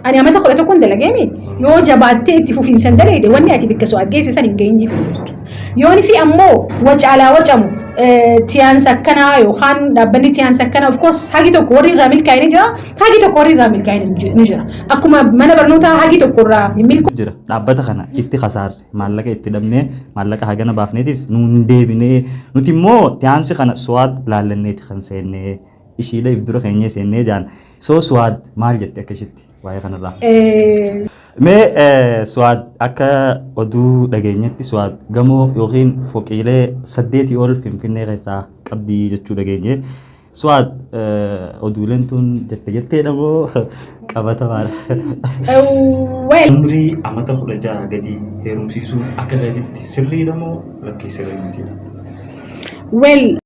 أنا ما تقول تكون دلجامي يو جبات تفوفين سندلي ده وني أتي بكسو أجهز سن إنجيني يوني في أمو وجه على وجهه تيان سكنا يوخان دبني تيان سكنا of course هاجي تقوري رامل كاين جرا هاجي تقوري رامل كاين نجرا أكما من برنوتا هاجي تقورا يميل جرا نعبت خنا اتخسار مالك اتدمني مالك حاجنا بافنيتيس نوندي بني نتيمو تيان سكنا سواد لالني تخنسيني إشي لا يفدر خيني سيني جان سو سواد مال جت أكشتي واي خنا را ما سواد أكا ودو دعينيتي سواد جمو يوغين فوقيله سديتي أول فيلم غيسا قبدي جتشو دعينيه سواد ودولنتون جت نمو كابتا مال وين عمري أمتى خرجا جدي هيروم سيسو أكا جدي سري نمو لكي سري متينا well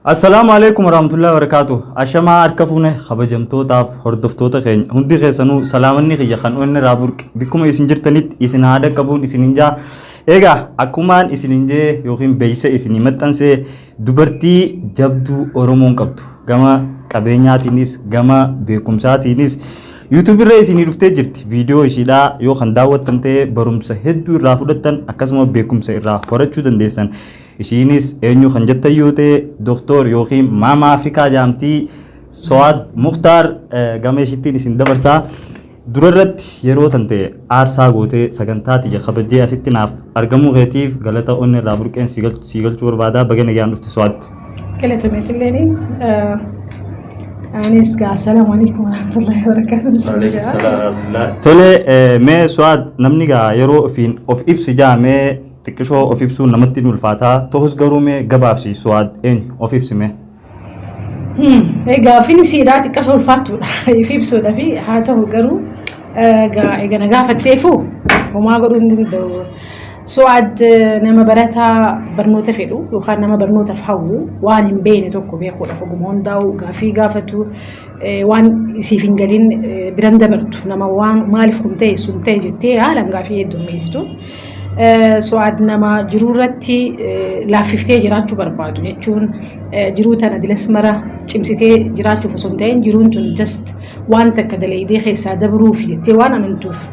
السلام عليكم ورحمة الله وبركاته. أشما أركفونه خبجمتو تاف هردفتو تخين. هندي خيسانو سلامني خيا خانون رابورك بكم إسنجر تنيت إسن هذا كبون إسنينجا. إيجا أكمان إسنينجا يوخين بيسة إسنيمتان سه دبرتي جبدو أورمون كبتو. جما كابينيا تينيس جما بيكم ساتينيس. يوتيوب رئيس نيرفتي جرت فيديو إشيلا يو خنداوت تنتي برمسه هدو رافودتن أكاسما بيكم سيرا فرشوا دندسن. إشينيس إنيو خنجت يوتي دكتور يوخيم ماما أفريقيا جامتي سواد مختار جامعشتي نسين دبرسا دررت يرو تنتي آرسا غوتي سجنتاتي يخبجي أستناف أرجمو غتيف غلطة أن رابركين سيجل شور بعدا بجن جام نفت سواد كلا تمثلني أنيس السلام عليكم ورحمة الله وبركاته. عليكم السلام ورحمة الله. تلي ما سواد نمني جا يرو فين أوف إبس جامع تكشوا أوف إبسون نمتين والفاتا توهس قرومي جبابسي سواد إن أوف إبس مه. إيجا فيني سيرات تكشوا الفاتو في إبسو ده في هاته قرو إيجا نجاف التيفو وما قرو ندو سواد نما براتها برنوته فيرو وخان نما برنوته فحوه وان بيني توكو بيخو رفقو موندا وغافي غافتو وان سيفنجلين برندا برتو نما وان مالف خمتي سنتي جتي هالم غافي يدو ميزتو سواد نما جرورتي لاففتي جراتشو بربادو يجون جروتنا دلسمرة تمسيتي جراتشو فسنتين جرونتون جست وان تكدلي دي خيسا دبرو في جتي وانا منتوف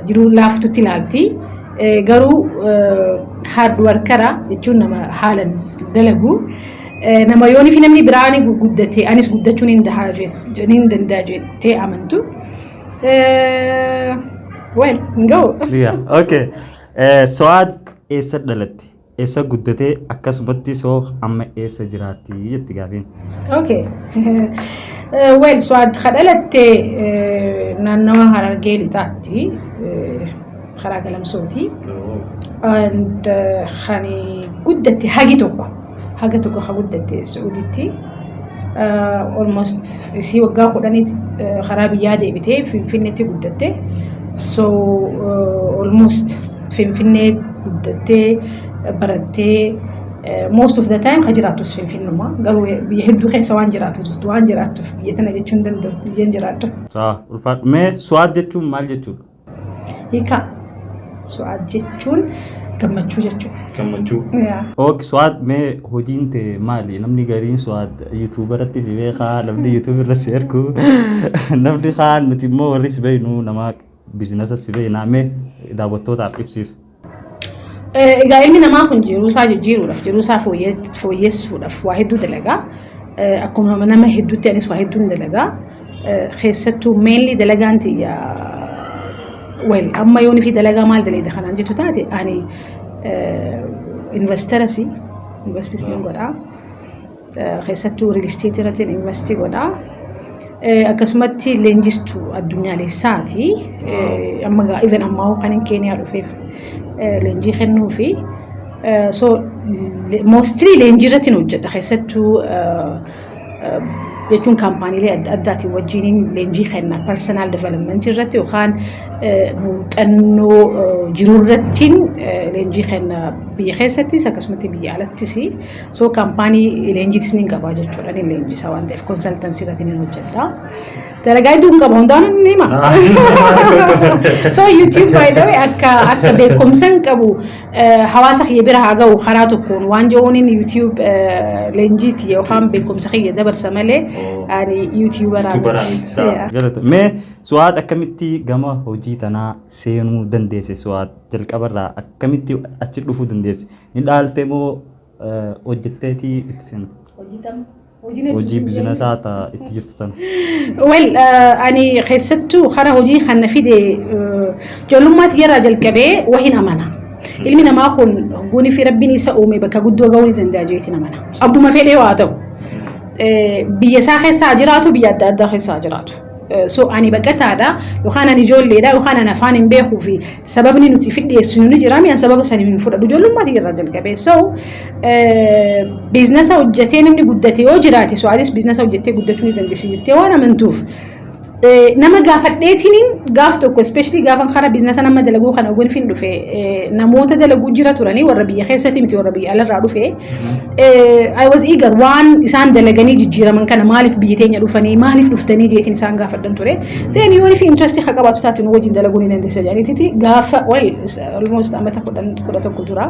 جرو لافتو تلالتي garuu hard workera jechuun nama haalan dalagu nama yooni fi namni biraani guddate anis guddachuun hin danda'a jettee amantu well go yeah okay Suad eessa dhalatte eessa guddate akkasumatti soo amma eessa jiraatti jetti gaafiin okay well Suad dhalatte naannawa Harargee lixaatti خراج لمسوتي and خاني قدتي حاجتك خقدتي سعوديتي almost يسي وقع قدني خرابي يادي بتي في النتي قدتي so almost في النت قدتي بردتي most of the time خجراتوس في النوم قالوا بيهدوا خي سوان جراتو بيتنا جتشون دندو جراتو صح الفرق ما سواد جتشون مال جتشون هيكا سؤال جتشون كمتشو جتشون كمتشو اوك سؤال ما هودين تي مالي نمني قارين سؤال يوتيوبر تسيبي خان نمني يوتيوبر رسيركو نمني خان متيمو وريس بينو نماك بيزنس سيبي نامي دابوتو تاب إبسيف إذا إلمي نماكن جيروسا فويس ولف واحدو دلقا أكون نما هدو تانيس واحدو دلقا خيستو مينلي دلقانتي يا well أما يوني في دلقة مال دلقة دخلنا جتو تاتي يعني إنفسترسي إنفستيسنين قدا خيستو ريل استيت راتين إنفستي قدا أكسمتي لينجستو الدنيا لساتي أما إذن أما هو كان كينيا رفيف لينجي خنو في so mostly لينجي راتين وجد خيستو يجون كامباني لي أداتي وجينين لينجي خنا personal development الرتي وخان متأنو جرورتين لينجي خنا بيخستي سكسمتي بيعلى تسي so كامباني لينجي تسنين كباجة شوراني لينجي سواء ده في consultancy رتين نوجدا dalagaa iddoon qaba hundaan ni hima. So YouTube by the way akka beekumsa hin qabu hawaasa kiyya bira haa ga'u karaa tokkoon waan jiruun YouTube leenjiiti yookaan beekumsa kiyya dabarsa malee ani YouTuberaa miti. Galata mee Su'aad akkamitti gama hojii tanaa seenuu dandeesse Su'aad jalqabarraa akkamitti achi dhufuu dandeesse ni dhaalte moo hojjetteetii itti seente? Hojii biizinaasaa ta'a itti jirtu sana. Well ani keessattuu karaa hojii kana fide ijoollummaatti yeroo jalqabee wahin amana. Ilmi namaa kun guni fi rabbiin isa uume bakka guddoo ga'uu ni danda'a jeetiin amana. Abbuma fedhee waa ta'u biyya isaa keessaa jiraatu biyya adda addaa keessaa jiraatu. So ani baqataadha yookaan ani ijoolleedha yookaan ani afaan hin beekuu fi sababni nuti fidheessinu ni jira mi'aan sababa sanii hin fudhadhu ijoollummaatti irraa jalqabee so biizinasa hojjetee namni guddate yoo jiraate so adis biizinasa hojjettee guddachuu ni dandeessi jettee waan amantuuf nama gaafadheetiin gaaf tokko especially gaafan karaa biizinasa nama dalaguu kana oguun fin dhufe namoota dalaguu jira turanii warra biyya keessatti miti warra biyya alarraa dhufe I was eager waan isaan dalaganii jijjiiraman kana maaliif biyya teenya dhufanii maaliif dhuftanii jeetiin isaan gaafadhan ture then yoo fi interest haa qabaatu taatiin wajjin dalaguu ni dandeessa jedhaniiti gaafa well almost amata 11 dura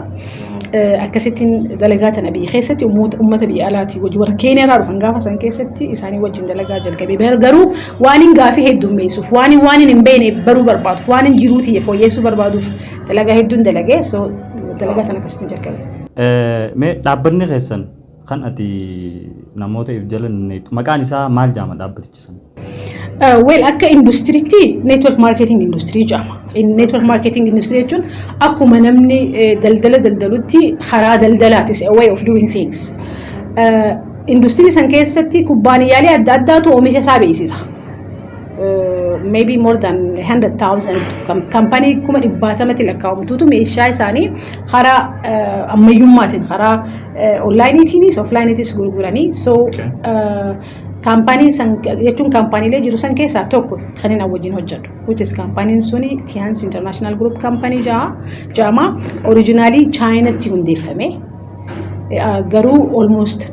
akkasittiin dalagaa tana biyya keessatti uummata biyya alaati wajjin warra Keeniyaa dhufan gaafa san keessatti isaanii wajjin dalagaa jalqabee garuu waan gaafii heddummeessuuf waan hin beekne baruu barbaaduuf waan jiruutii fooyyessuu barbaaduuf dalagaa hedduun dalagee so dalagaa tana akkasitti jalqabe. Mee dhaabbanni keessan kan ati namoota if jalan maqaan isaa maal jedhama dhaabbatichi san? Well akka industiriitti network marketing industry jedhama. Network marketing industry jechuun akkuma namni daldala daldalutti karaa daldalaatis a way of doing things. Industrii san keessatti kubbaaniyyaalee adda addaatu oomisha isaa beeksisa. Maybe more than 100,000 company kuma dhibbatamatti lakkaa'amtuutu meeshaa isaanii karaa ammayyummaatiin karaa onlaayiniitiinis offlaayiniitis gurguranii so kaampaanii san jechuun kaampaaniilee jiru san keessaa tokko kan inni wajjin hojjedhu which is kaampaaniin suni Tians International Group Company jedhama originally Chaayinaatti hundeeffame garuu almost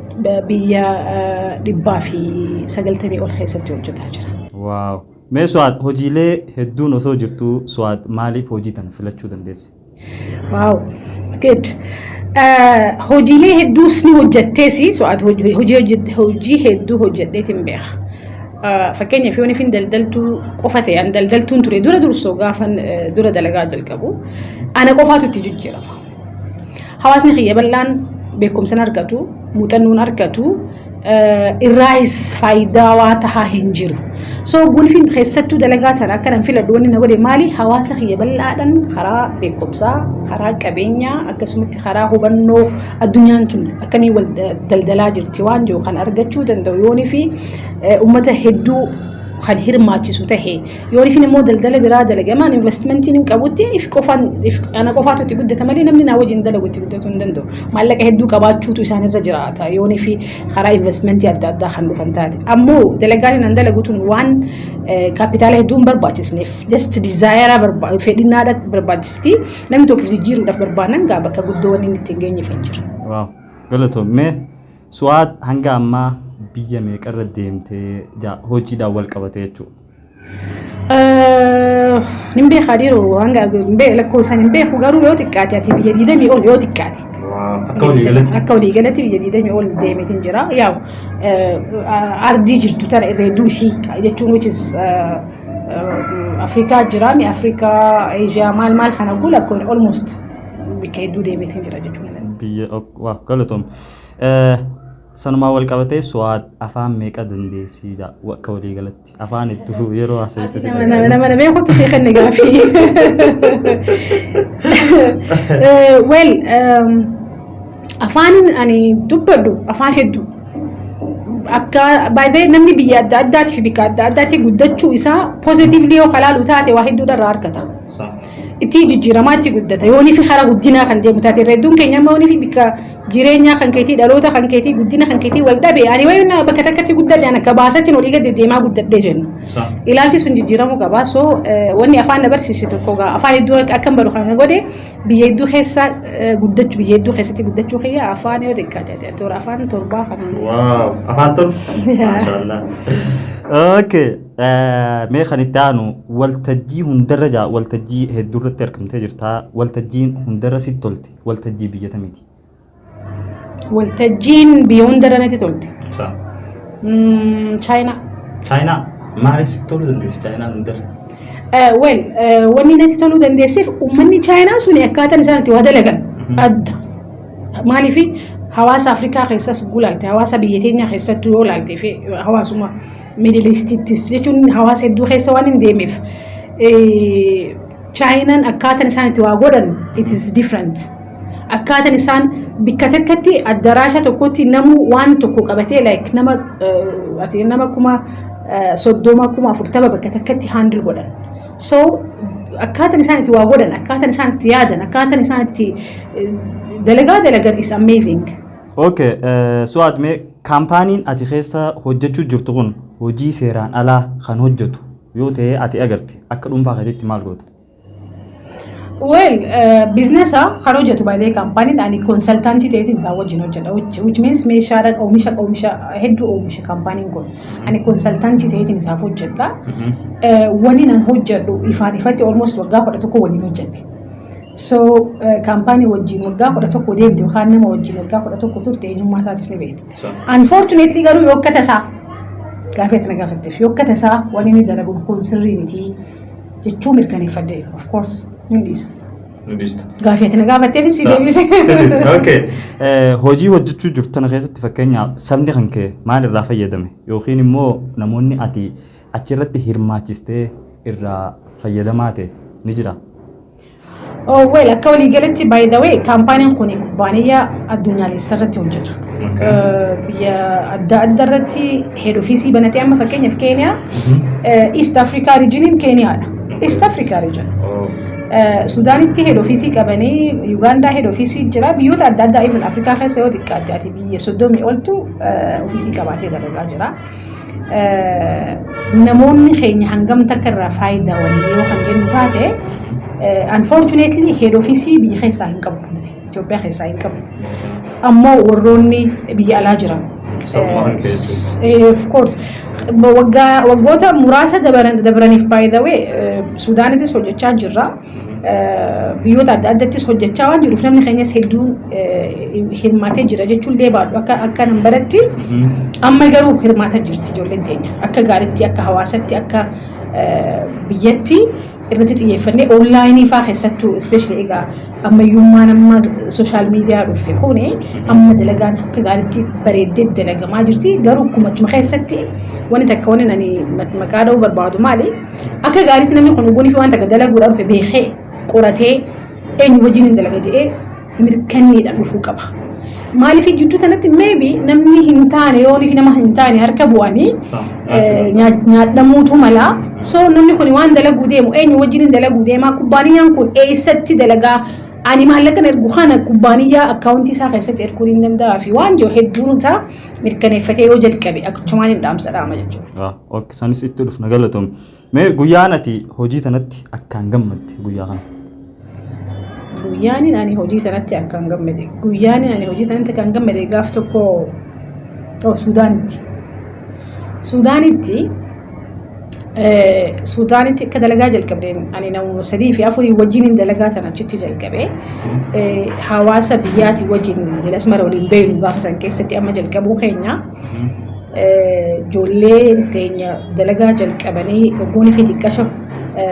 biyya 190 ol keessatti hojjetaa jira. Wow. Mee Su'aad hojiilee hedduun osoo jirtu Su'aad maaliif hojii tan filachuu dandeesse? Wow. Good. Hojiilee hedduus ni hojjetteesi Su'aad hojii hedduu hojjedheetiin beeka. Fakkeenyaaf yoo nifin daldaltuu qofa ta'e daldaltuun ture dura dursoo gaafan dura dalagaa jalqabu ana qofaatu itti jijjiirama. Hawaasni kiyya bal'aan beekumsa argatu muuxannoon argatu irraayis faayidaa waa tahaa hin jiru. So gulfin keessattuu dalagaa tana akka nan filadhu wanni na godhe maali hawaasa kiyya bal'aadhaan karaa beekumsaa karaa qabeenyaa akkasumatti karaa hubannoo addunyaan tun akkamii wal daldalaa jirti waan jiru kan argachuu danda'u yoonii fi uummata hedduu kan hirmaachisu tahe yoonii fi immoo daldala biraa dalagamaan investmentiin hin qabutti ana qofaatu itti guddata malee namni naa wajjin dalagu itti guddatu hin danda'u maallaqa hedduu qabaachuutu isaanirra jiraata yoonii fi karaa investmentii adda addaa kan dhufan taate ammoo dalagaan nan dalagutuun waan kaapitaala hedduun barbaachisneef just desire fedhinnaadha barbaachisti namni tokko jijjiiruudhaaf barbaadan gaa bakka guddoo wanni inni ittiin geenyeef hin jiru. Waaw galatoomee Su'aad hanga ammaa biyya meeqarra deemtee hojiidhaan wal qabate jechuudha? Nimbe khadiru hanga nimbe lakkoofsan nimbe garuu yoo xiqqaate ati biyya 20 ol yoo xiqqaate. Akka walii galatti biyya 20 ol deemeetiin jira. Yaw ardii jirtu tana irree duusii jechuun which is Afrikaa jira mi Afrikaa Asia maal kana gula kun almost bikka hedduu deemeetiin jira jechuudha. Biyya waa galatoom. Sanumaa wal qabatee Su'aad afaan meeqa dandeessii akka walii galatti afaan hedduu yeroo haasa'etti nama beekutu si kenni gaafii. Well afaan ani dubbadhu afaan hedduu akka baay'ee namni biyya adda addaatiif bikka adda addaatti guddachuu isaa positively yoo kalaalu taate waa hedduudharraa argata. Itti jijjiiramaatti guddata yoonii fi karaa guddinaa kan deemu taate hedduun keenya amma yoonii fi bikka jireenyaa kan keetii dhaloota kan keetii guddina kan keetii wal dhabe ani wayna bakka takkatti guddadhe ana kabaasatti olii gad deemaa guddadhee jennu ilaalchi sun jijjiiramuu qaba so wanni afaan na barsiise tokko gaa afaan hedduu akkam baru kan godhe biyya hedduu keessa guddachuu biyya hedduu keessatti guddachuu kiyya afaan yoo xiqqaate toora afaan torbaa kanaan. Waaw afaan torba. Maashaallah. Okay. mee kan itti aanu waltajjii hundarra waltajjii hedduurratti argamtee jirta. Waltajjiin hundarra sitti tolte waltajjii biyya tamiiti. Waltajjiin biyya hundarra natti tolte. China. China maaliif sitti toluu dandeessi China hundarra? Wanni natti toluu dandeessiif uummanni China suni akkaataan isaan itti waa dalagan adda. Maaliif hawaasa Afrikaa keessas gulaalte hawaasa biyya teenya keessatti yoo laalte fi hawaasuma Middle Eastittis jechuun hawaasa hedduu keessa waan hin deemeef Chinaan akkaataan isaan itti waa godhan it is different. Akkaataan isaan bikka takkatti addaraasha tokkotti namu waan tokko qabatee like nama kuma 30 kuma 40 bakka takkatti handle godhan. So akkaataan isaan itti waa godhan akkaataan isaan itti yaadan akkaataan isaan itti dalagan is amazing. Okay, Su'aad mee kaampaaniin ati keessa hojjechuu jirtu kun hojii seeraan alaa kan hojjetu yoo ta'e ati agarte akka dhuunfaa keetitti maal goota? Well, business kan hojjetu by the kaampaaniin ani consultantii ta'eetiin isaa wajjin hojjedha which means meeshaadhaan oomisha hedduu oomisha kaampaaniin kun ani consultantii ta'eetiin isaaf hojjedha. Wanni nan hojjedhu ifatti almost waggaa 11 waliin hojjedhe. So kaampaanii wajjin waggaa 11 deemte yookaan nama wajjin waggaa 11 turte eenyummaa isaatis ni beekte. Unfortunately garuu yoo akka tasaa gaafeetti gaafatteef yoo akka tasaa wanni inni dalagu kun sirrii miti jechuu mirkaneeffadhe of course ni dhiisa. Gaafeetti gaafatteef si deebise. Okay. Hojii hojjechuu jirtu tana keessatti fakkeenyaaf sabni kan kee maal irraa fayyadame yookiin immoo namoonni ati achirratti hirmaachistee irraa fayyadamaa ta'e ni jira? Oh well, akka walii galatti by the way kaampaaniin kun kubbaaniyyaa addunyaalessa irratti hojjetu. Biyya adda addaa irratti head office banatee amma fakkeenyaaf Kenya East Africa regionin Kenyaadha. East Africa region. Sudaanitti head office qabanii Uganda head office jira biyyoota adda addaa even Afrikaa keessa yoo xiqqaate ati biyya 30 oltu office qabaatee dalagaa jira. Namoonni keenya hangam takka irraa faayidaa walii yoo kan jennu taate unfortunately head office biyya keessaa hin qabu Itoophiyaa keessaa hin qabu ammoo warroonni biyya alaa jiran of course waggoota muraasa dabraniif by the way Sudaanittis hojjechaa jirra biyyoota adda addaattis hojjechaa waan jiruuf namni keenyas hedduun hirmaatee jira jechuun illee baadhu akka nambaratti amma garuu hirmaataa jirti ijoolleen teenya akka gaariitti akka hawaasatti akka biyyatti irratti xiyyeeffannee onlaayinii faa keessattuu especially egaa ammayyummaan amma sooshaal miidiyaa dhufe kuni amma dalagaan akka gaariitti bareeddee dalagamaa jirti garuu kumachuma keessatti wanti takka wanni nani maqaa dha'uu barbaadu maali akka gaariitti namni kun oguunii fi waan takka dalaguudhaan dhufe beekee qoratee eenyu wajjin hin dalaga jedhee mirkanneedhaan dhufuu qaba. Maaliif jidduu kanatti maybe namni hin taane yoonii fi nama hin taane harka bu'anii nyaadhamuutu mala. So namni kun waan dalaguu deemu eenyu wajjin dalaguu deemaa kubbaaniyyaan kun eessatti dalagaa ani maallaqan ergu kana kubbaaniyyaa akkaawuntii isaa keessatti erguu hin danda'a fi waan jiru hedduun isaa mirkaneeffatee yoo jalqabe akkumaan hin dhaamsadhaama jechuudha. Okay, sanis itti dhufna galatoom. Mee guyyaan ati hojii tanatti akkaan gammadde guyyaa kana? Guyyaan ani hojii tanatti akkaan gammade. Guyyaan ani hojii tanatti akkaan gammade gaaf tokko Sudaanitti akka dalagaa jalqabdeen ani namoota 3 fi 4 wajjin dalagaa tan achitti jalqabe. Hawaasa biyyaati wajjin dilasmara waliin beeynu gaafa san keessatti amma jalqabuu keenya. Ijoolleen teenya dalagaa jalqabanii oguunii fi xiqqasho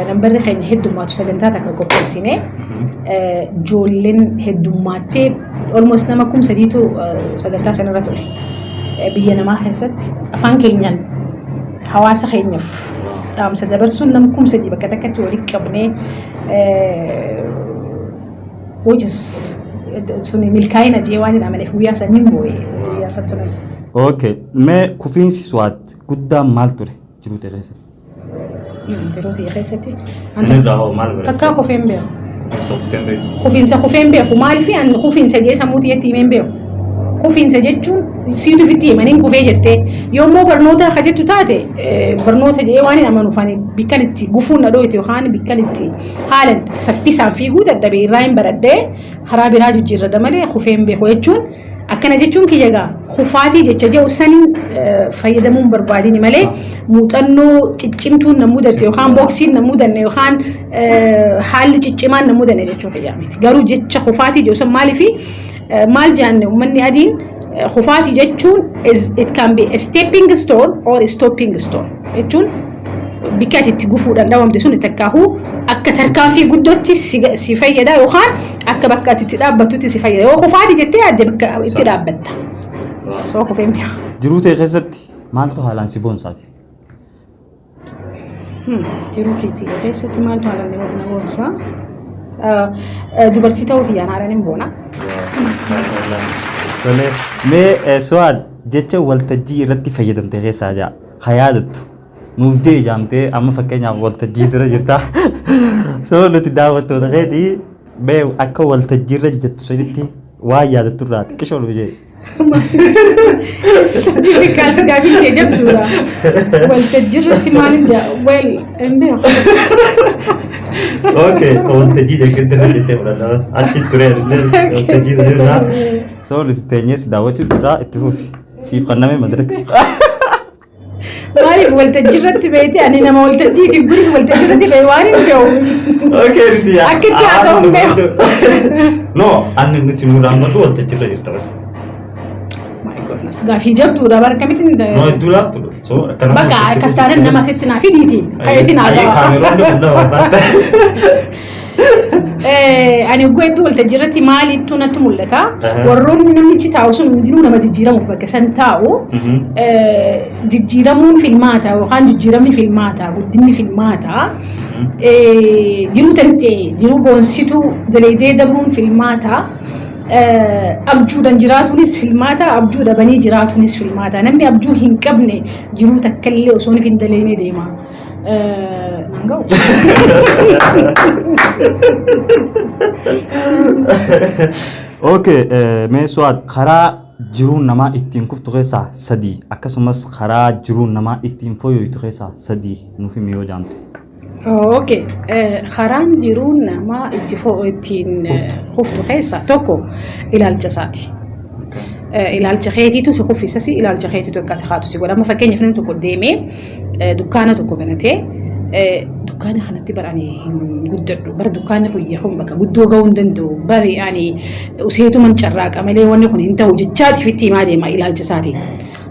nambarri keenya heddummaatu sagantaa takka qopheessine ijoolleen heddummaatee almost nama 3,000tu sagantaa sanarra ture. Biyya namaa keessatti afaan keenyaan hawaasa keenyaaf dhaamsa dabarsuun nama 3,000 bakka takkatti walitti qabnee suni milkaa'ina jee waan hin amaleef guyyaa saniin boo'ee guyyaa san turan. Okay, mee kufiinsi Su'aad guddaan maal ture jiruu ta'e keessatti? Jiruu ta'e keessatti. Sinirraa hoo maal bare? Takkaa kufeen beeku. Kufiinsa kufeen beeku maaliif ani kufiinsa jee sammuu xiyyeetti himeen beeku. Kufiinsa jechuun siitu fitti himaniin kufee jettee yommuu barnoota akka jettu taate barnoota jee waan hin amanuuf ani bikkan itti gufuun dhadhoote yookaan bikkan itti haalan saffisaan fiiguu dadhabee irraa hin baradhee karaa biraa jijjiirradha malee kufeen beeku jechuun akkana jechuun kiyya gaa kufaatii jecha jedhu saniin fayyadamuun barbaadini malee muuxannoo ciccimtuun na mudate yookaan booksiin na mudanne yookaan haalli ciccimaan na mudanne jechuu kiyyaa miti. Garuu jecha kufaatii jedhu san maaliifi maal jaanne uummanni adiin kufaatii jechuun it can be a stepping stone or a stopping stone jechuun bikka itti gufuudhaan dhaawamte sun takkaahu akka tarkaanfii guddootti si fayyada yookaan akka bakka itti dhaabbatutti si fayyada. Yoo kufaatii jettee yaadde bakka itti dhaabbatta. Soo kufee mi'a. Jiruu ta'e keessatti maaltu haalaan si boonsaati? Jiruu keessatti maaltu haalaan na boonsa? Dubartii ta'uuti yaan haalaan hin boona. Mee Su'aad jecha waltajjii irratti fayyadamte keessaa jaa haa yaadattu. Nuuf jee jaamtee amma fakkeenyaaf waltajjii dura jirta. Soo nuti daawwattoota keetii bee akka waltajjii irra jettu sanitti waa yaadattu irraa xiqqisha ol bijee. Certificaat gaafiin kee jabduudha. Waltajjii irratti maalin jaa weel hin beeku. Okay, waltajjii deeggarti irra jettee fudhatamas achi ture waltajjii irraa. Soo nuti teenyees daawwachuu irraa itti fufi. Siif kanname madaraka. Maaliif waltajjii irratti beekte ani nama waltajjiitiif guris waltajjii irratti beeku waan hin ta'u. Okay, nuti yaa. Akka itti haasa'u hin beeku. No, ani nuti nuuraan maddu waltajjii irra jirta bas. My goodness, gaafii jabduudha bara kamitti hin ta'e. No, iddoo laaftu. So akkana. Bakka akkas taanaan nama sitti naa fidiiti. Kayetiin haasa'a. Kaameroonni hunda barbaadda. Ani iddoo waltajjii irratti maaliitu natti mul'ata. Warroonni namichi taa'u sun hundinuu nama jijjiiramuuf bakka san taa'u. Jijjiiramuun filmaata yookaan jijjiiramni filmaata guddinni filmaata. Jiruu tantee jiruu boonsituu daleedee dabruun filmaata. Abjuudhaan jiraatuunis filmaata abjuu dhabanii jiraatuunis filmaata. Namni abjuu hin qabne jiruu takkallee osoo hin daleenee deema. Nangau. Okay, mee Su'aad karaa jiruun namaa ittiin kuftu keessaa sadii akkasumas karaa jiruun namaa ittiin fooyya'u keessaa sadii nuuf himi yoo jaamte. Okay, karaan jiruun namaa ittiin kuftu keessaa tokko ilaalcha isaati. Ilaalcha keetiitu si kuffisasi ilaalcha keetiitu akka taatu si godha. Amma fakkeenyaaf namni tokko deemee dukkaana tokko banatee dukkaana kanatti baranii hin guddadhu. Bara dukkaanni kun yeehuun bakka guddoo gahuu hin danda'u. Bari ani useetuman carraaqa malee wanni kun hin ta'u jechaatiif itti himaa deema ilaalcha isaatiin.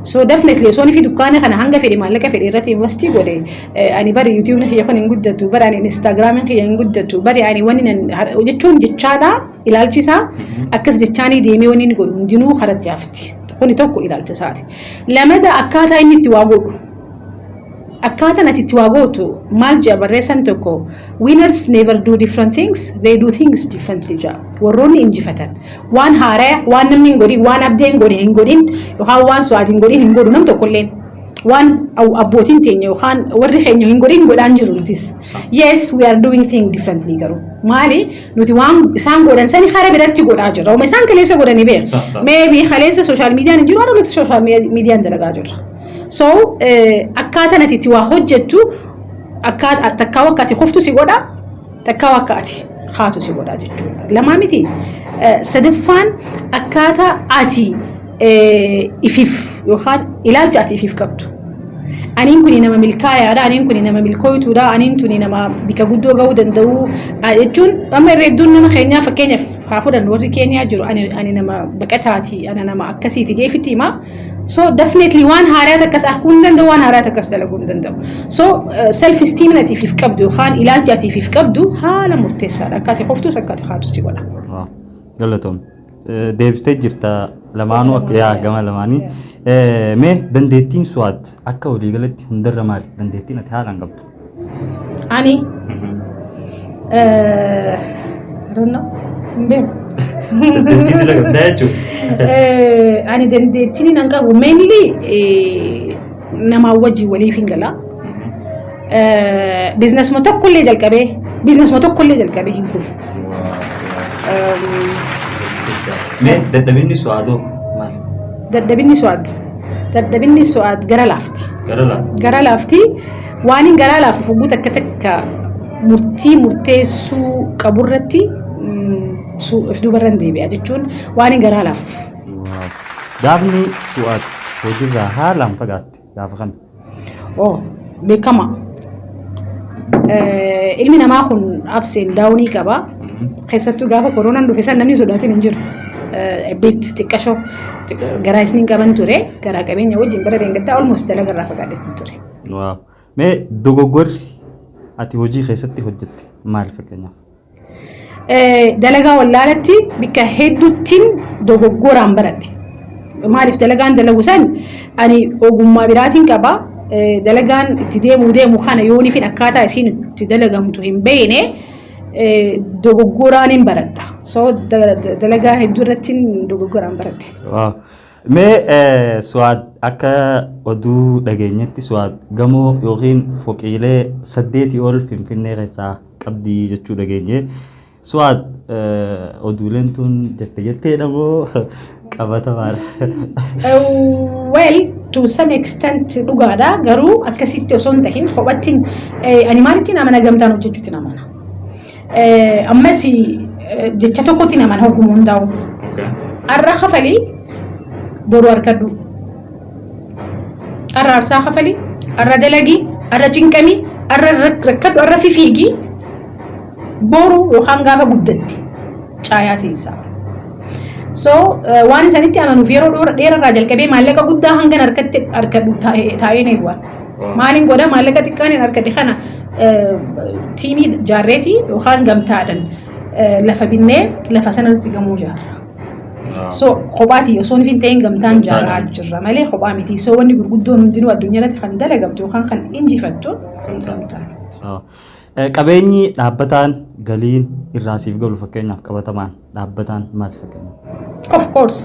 So definitely osoo inni fi dukkaana kana hanga fedhe maallaqa fedhe irratti investii godhe ani bari YouTube kiyya kun hin guddatu bari ani Instagram kiyya hin guddatu bari ani wanni jechuun jechaadha ilaalchi isaa akkas jechaanii deemee wanni inni godhu hundinuu karatti hafti. Kuni tokko ilaalcha isaati. Lamada akkaataa inni itti waa godhu. Akkaataan ati itti waa gootu maal jaa barreessan tokko winners never do different things they do things differently jaa warroonni injifatan waan haaraa waan namni hin godhin waan abdeen godhe hin godhin yookaan waan Su'aad hin godhin hin godhu nam tokkolleen waan abbootiin teenya yookaan warri keenya hin godhin godhaan jiru nutis. Yes, we are doing things differently garuu maali nuti waan isaan godhan sani hara biratti godhaa jirra. Uma isaan kaleessa godhanii beeku. Maybe kaleessa social media hin jiru haa nuti social media dalagaa jirra. So akkaataan ati itti waa hojjettu takkaa akka ati kuftu si godha takkaa akka ati haatu si godha jechuudha. Lamaa miti sadaffaan akkaataa ati ifiif yookaan ilaalcha ati ifiif qabdu. Aniin kuni nama milkaayaadha, aniin kuni nama milkooytuudha, aniin tuni nama bika guddoo gahuu danda'u jechuun amma irra hedduun nama keenyaa fakkeenyaaf haa fudhannu warri keenyaa jiru ani nama baqataati, ani nama akkasiiti jeefitti himaa. So definitely waan haaraa takkas arguu hin danda'u, waan haaraa takkas dalaguu hin danda'u. So self esteem atiif qabdu yookaan ilaalcha atiif qabdu haala murteessaadha. Akka ati qoftus akka ati haatus si godha. Galatoom. Deebistee jirta lamaanuu akka yaa gama lamaanii. Mee dandeettiin Su'aad akka waliigalatti hundarra maali? Dandeettiin ati haalaan qabdu? Ani I don't know. Hin beeku. Dandeettiin dila qabdaa jechuudha. Ani dandeettiin nan qabu mainly namaa wajjin waliif hin gala. Biizinasuma tokkollee jalqabee hin kufu. Mee dadhabinni Su'aadoo maali? Dadhabinni Su'aad gara laafti. Gara laafti waan hin garaa laafuuf guutuu akka takka murteessuu qaburratti if dubarran deebi'a jechuun waan hin garaa laafuuf. Gaafni su'aat hojiirraa haalaan fagaatte gaafa kana. Beekama. Ilmi namaa kun abseen daawunii qaba. Keessattuu gaafa koronaan dhufe san namni sodaatiin hin jiru. Beekti xiqqashoo garaa isniin qaban ture. Garaa qabeenya wajjin bara deeggartaa almost dalaga irraa fagaadheetti ture. Mee dogoggorri ati hojii keessatti hojjette maal fakkeenyaaf? Dalagaa wallaalatti bikka hedduuttiin dogoggoraan baradhe. Maaliif dalagaan dalagu san ani ogummaa biraatiin qaba. Dalagaan itti deemu kana yoonii fi akkaataa isiin itti dalagamtu hin beekne dogoggoraan hin baradha. So dalagaa hedduu irratti dogoggoraan baradhe. Mee Su'aad akka oduu dhageenyetti Su'aad gamoo yookiin foqiilee 8 ol Finfinnee keessaa qabdii jechuu dhageenye. Su'aad oduuleen tun jetteedha moo qabatamaadha? Well, to some extent dhugaadha. Garuu akkasitti osoo hin tahin kophattiin ani maalittiin amana gamtaan hojjechuutti amana. Ammas jecha tokkotti amana hoggumuu hundaa'u. Arra kafalii boru harkadhu. Arra arsaa kafalii, arra dalagii, arra cinqamii, arra rakkadhu, arra fifiigii boru yookaan gaafa guddatti caayaa isaa. So waan isanitti amanuuf yeroo dheerarraa jalqabee maallaqa guddaa hangan harkatti harkadhu taa'ee eeguwan. Maaliin godha maallaqa xiqqaan harkadhe kana tiimii jaarreetii yookaan gamtaadhaan lafa binnee lafa sanatti gamoo jaarra. So kophaati osoo hin ta'in gamtaan jaaraa jirra malee kophaa miti. So wanni gurguddoon hundinuu addunyaatti kan dalagamtu yookaan kan injifattu gamtaan. Qabeenyi dhaabbataan galiin irraa siif galu fakkeenyaaf qabatamaan dhaabbataan maal fakkeenyaaf? Of course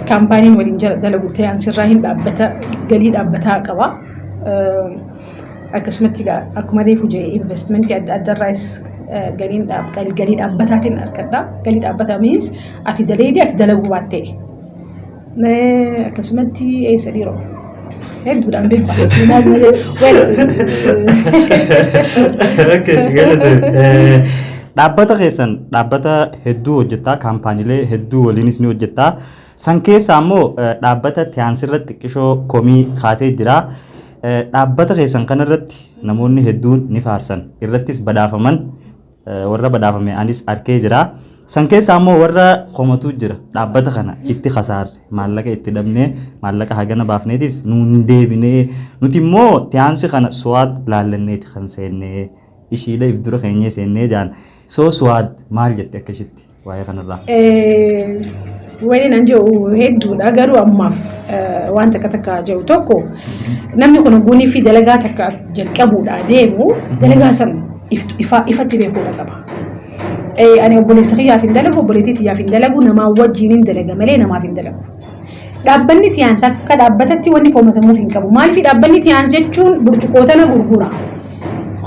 kaampaaniin waliin dalagu ta'an sirraa hin dhaabbata galii dhaabbataa qaba. Akkasumatti akkuma reefu jee investmentii adda addaarraas galii dhaabbataatiin argadha. Galii dhaabbataa means ati daleedii ati dalaguu baattee. Akkasumatti eessa dhiiroo? Hedduudhaan dhaabbata keessan dhaabbata hedduu hojjettaa kaampaaniilee hedduu waliinis ni hojjettaa san keessaa immoo dhaabbata tiyaansirratti xiqqishoo komii kaatee jira dhaabbata keessan kanarratti namoonni hedduun ni faarsan irrattis badhaafaman warra badhaafame anis arkee jira san keessaa immoo warra komatu jira dhaabbata kana itti khasaarre maallaqa itti dhabnee maallaqa hagana baafneetis nuun deebinee nuti immoo tiyaansi kana Su'aad laallanneeti kan seennee ishiidha if dura keenyee seennee jaan soo Su'aad maal jette akkasitti waa'ee kanarraa? Waliin an jiru hedduudha garuu ammaaf waan takka jiru tokko namni kun guunii fi dalagaa takka jalqabuudha deemu dalagaa san ifatti beekuudha qaba. Ani obboleessa kiyyaaf hin dalagu obboleettii kiyyaaf hin dalagu namaa wajjin hin dalaga malee namaaf hin dalagu. Dhaabbanni tiyaansa akka dhaabbatatti wanni komatamuuf hin qabu. Maaliif dhaabbanni tiyaansa jechuun burcuqoota na gurgura.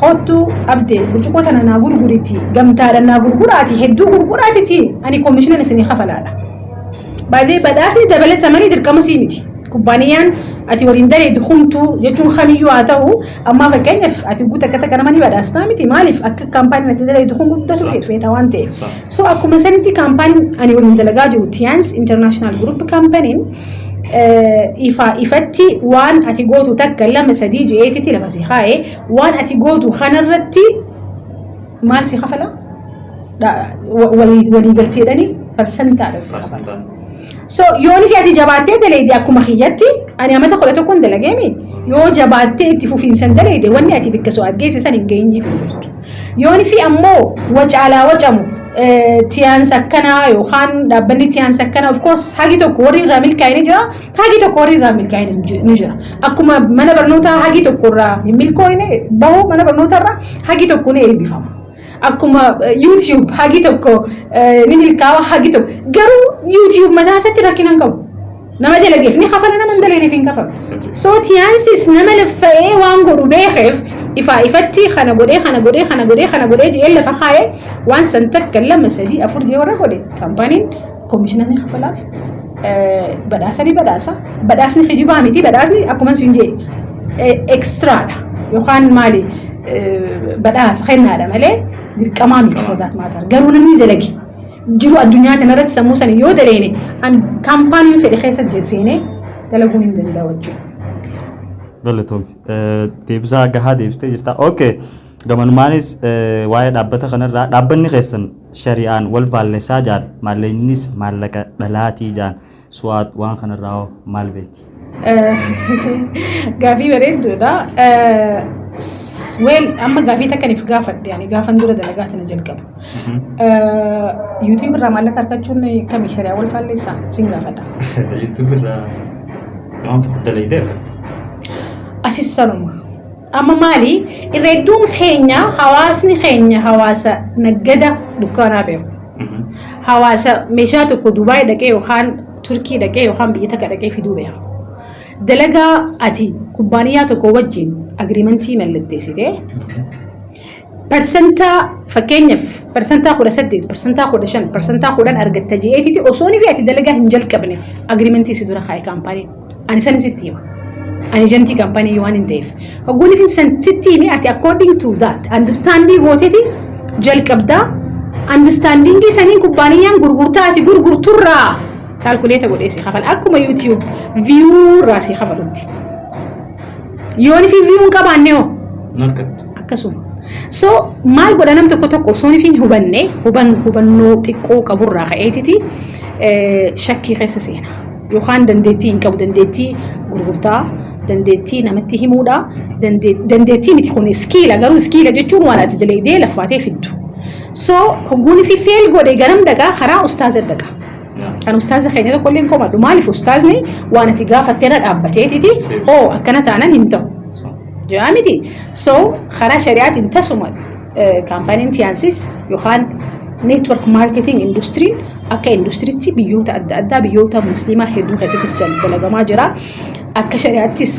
Hottu abdee burcuqoota na gurguriti gamtaadhaan na gurguraati hedduu gurguraatiti ani koomishinaan isinii kafalaadha. Baadhee badhaasni dabalata malee dirqama sii miti. Kubbaaniyaan ati waliin daleedu humtuu jechuun kamiyyuu haa ta'u amma fakkeenyaaf ati guutuu akka takka namani badhaastaa miti maaliif akka kaampaaniin ati daleedu kun guddatu feeta waan ta'eef. So akkuma sanitti kaampaaniin ani waliin dalagaa jiru Tiyaans International Group kaampaaniin ifatti waan ati gootu takka lama sadii je'eetitti lafa si haa'e waan ati gootu kanarratti maal si kafala? Waliigalteedhani parsantaadha si kafala. So yooni fi ati jabaattee daleede akkuma kiyyatti ani amata kudha tokkoon dalageemi yoo jabaattee itti fufiinsan daleede wanni ati bikka Su'aad geessisan hin geenye. Yooni fi ammoo wacaalaa wacamu tiyaansa akkanaa yookaan dhaabbanni tiyaansa akkanaa of course hagi tokko warri irraa milkaa'e ni jira hagi tokko warri irraa milkaa'e ni jira. Akkuma mana barnootaa hagi tokko irraa hin milkooyne bahu mana barnootaa irraa hagi tokko ni eebbifama. Akkuma YouTube hagi tokko ni milkaawa hagi tokko garuu YouTube mataa isaatti rakkina hin qabu. Nama dalageef ni kafala nama hin dalagneef hin kafalu. So tiyaansis nama laffa'ee waan godhu beekeef ifatti kana godhee jedhee lafa kaa'ee waan san takka lama sadii afur jee warra godhe kaampaaniin koomishinaan ni kafalaaf. Badhaasni kijibaa miti badhaasni akkuma sun jee ekstiraadha yookaan maali badhaasa kennaadha malee dirqamaa miti for that matter garuu namni dalage jiru addunyaa kanarratti sammuu sana yoo daleene kaampaaniin fedhe keessa seenee dalaguun hin danda'a wajjin. Galatoom deebisaa gahaa deebistee jirta. Okay. Gamanumaanis waa'ee dhaabbata kanarraa dhaabbanni keessan shari'aan wal faalleessaa jaan maallaynis maallaqa dhalaatii jaan su'aat waan kanarraa maal beekti? Gaafii bareedduudha. Weel amma gaafii takkaniif gaafadhe ani gaafan dura dalagaa tana jalqabu. YouTube irraa maallaqa argachuun kamii shari'aa wal faalleessaa sin gaafadha. YouTube irraa waan dalaydee argatte? Asis sanuma. Amma maali irra hedduun keenya hawaasni keenya hawaasa naggada dukkaanaa beeku. Hawaasa meeshaa tokko Dubaay dhaqee yookaan Turkii dhaqee yookaan biyya takka dhaqee fiduu beeku. Dalagaa ati kubbaaniyaa tokko wajjin agriimentii mallatteessitee parsantaa fakkeenyaaf parsantaa 18 parsantaa 15 parsantaa 10 argatta je'eetiti osoo ni fi ati dalagaa hin jalqabne agriimentii si dura kaa'e kaampaaniin ani sanin sitti hima. Ani jantii kaampaanii waan hin ta'eef. Hogguun ifin sitti himi ati according to that understanding gooteeti jalqabdaa understanding sanii kubbaaniyaan gurgurtaa ati gurgurturraa kaalkuleeta godheesi kafal akkuma YouTube view irraa si kafalutti. Yoon fi view hin qabaanne hoo? Akkasuma. So maal godha nam tokko tokko osoo ifin hubannoo xiqqoo qaburraa ka'eetiti shakkii keessa seena. Yookaan dandeettii hin qabu dandeettii gurgurtaa dandeettii namatti himuudha dandeettii miti kun iskiila garuu iskiila jechuun waan ati dalaydee laffaatee fiddu. So hogguun fi feel godhe ganam dhagaa karaa ustaaza dhagaa. Kan ustaaza keenya tokko illee komadhu maaliif ustaazni waan ati gaafattee na dhaabbateetiti akkana taanan hin ta'u. Jaa miti. So karaa shari'aatiin tasuma kaampaaniin tiyaansis yookaan network marketing industry akka industiriitti biyyoota adda addaa biyyoota musliimaa hedduu keessattis dalagamaa jira. Akka shari'aattis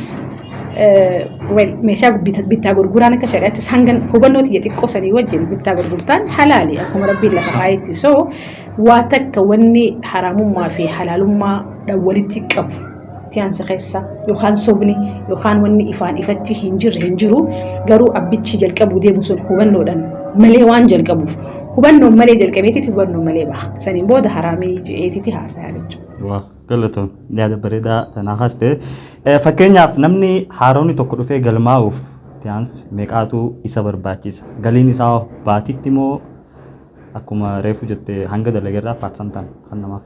meeshaa bittaa gurguraan akka shari'aattis hanga hubannoo xiyya xiqqoo sanii wajjin bittaa gurgurtaan halaali akkuma rabbiin lafa kaayetti. So waa takka wanni haraamummaa fi halaalummaa walitti qabu tiyaansa keessa yookaan sobni yookaan wanni ifaan ifatti hin jiru garuu abbichi jalqabuu deemu sun hubannoodhaan malee waan jalqabuuf hubannoon malee jalqabeetitti hubannoon malee baha. Saniin booda haraamii je'eetitti haasayaa jechuudha. Waa galatoon yaada bareedaa naa haastee. Fakkeenyaaf namni haaroonni tokko dhufee galmaa'uuf tiyaansi meeqaatu isa barbaachisa? Galiin isaa baatitti moo akkuma reefu jettee hanga dalageerraa paarsantaan kan namaaf?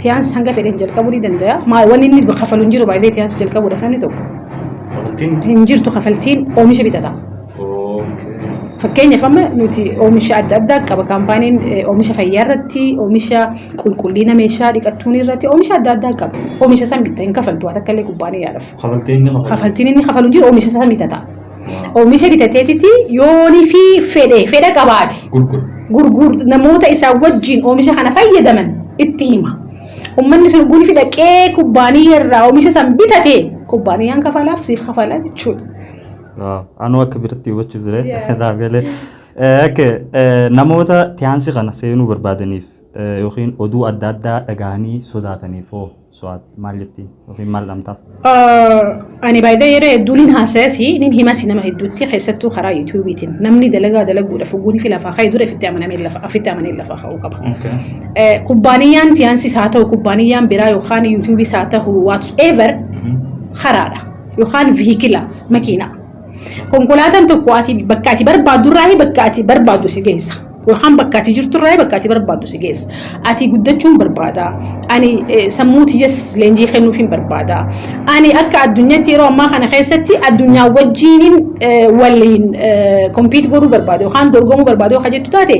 Tiyaansi hanga fedhen jalqabuu ni danda'a. Wanni inni kafalu hin jiru baay'ee tiyaansi jalqabuudhaaf namni tokko. Kafaltiin? Hin jirtu kafaltiin oomisha bitata. Fakkeenyaaf amma nuti oomisha adda addaa qaba kaampaaniin oomisha fayyaa irratti oomisha qulqullina meeshaa dhiqattuun irratti oomisha adda addaa qaba. Oomisha san bitta hin kafaltu waan akka illee kubbaaniyaadhaaf. Kafaltiin inni kafalu hin jiru oomisha san bitata. Oomisha bitateetiti yoonii fi fedha qabaate. Gurgur namoota isaa wajjin oomisha kana fayyadaman itti hima. Uummanni sun guni fi dhaqee kubbaaniyaa irraa oomisha san bitate kubbaaniyaan kafalaaf siif kafalaa jechuudha. Anuu akka biratti hubachuu jire raagalee. Namoota tiyaansi kana seenuu barbaadaniif yookiin oduu adda addaa dhagahanii sodaataniif hoo so'aat maal jetti yookiin maal dhamtaaf? Ani baay'ee yeroo hedduun hin haasa'asi nin himasi nama hedduutti keessattuu karaa yuutuubiitiin namni dalagaa dalaguudhaaf oguun fi lafaa ka'ee dura ofitti amanee lafaa ka'uu qaba. Kubbaaniyaan tiyaansis haa ta'u kubbaaniyaan biraa yookaan yuutuubiis haa ta'u whatsoever karaadha yookaan viikila makiinaa. Konkolaataan tokko bakka ati barbaaddu irraa bakka ati barbaaddu si geessa. Yookaan bakka ati jirtu irraa bakka ati barbaaddu si geessa. Ati guddachuun barbaada. Ani sammuu tiyyaas leenjii kennuuf hin barbaada. Ani akka addunyaatti yeroo ammaa kana keessatti addunyaa wajjiniin waliin kompiit godhuu barbaada yookaan dorgomuu barbaada yookaan jettu taate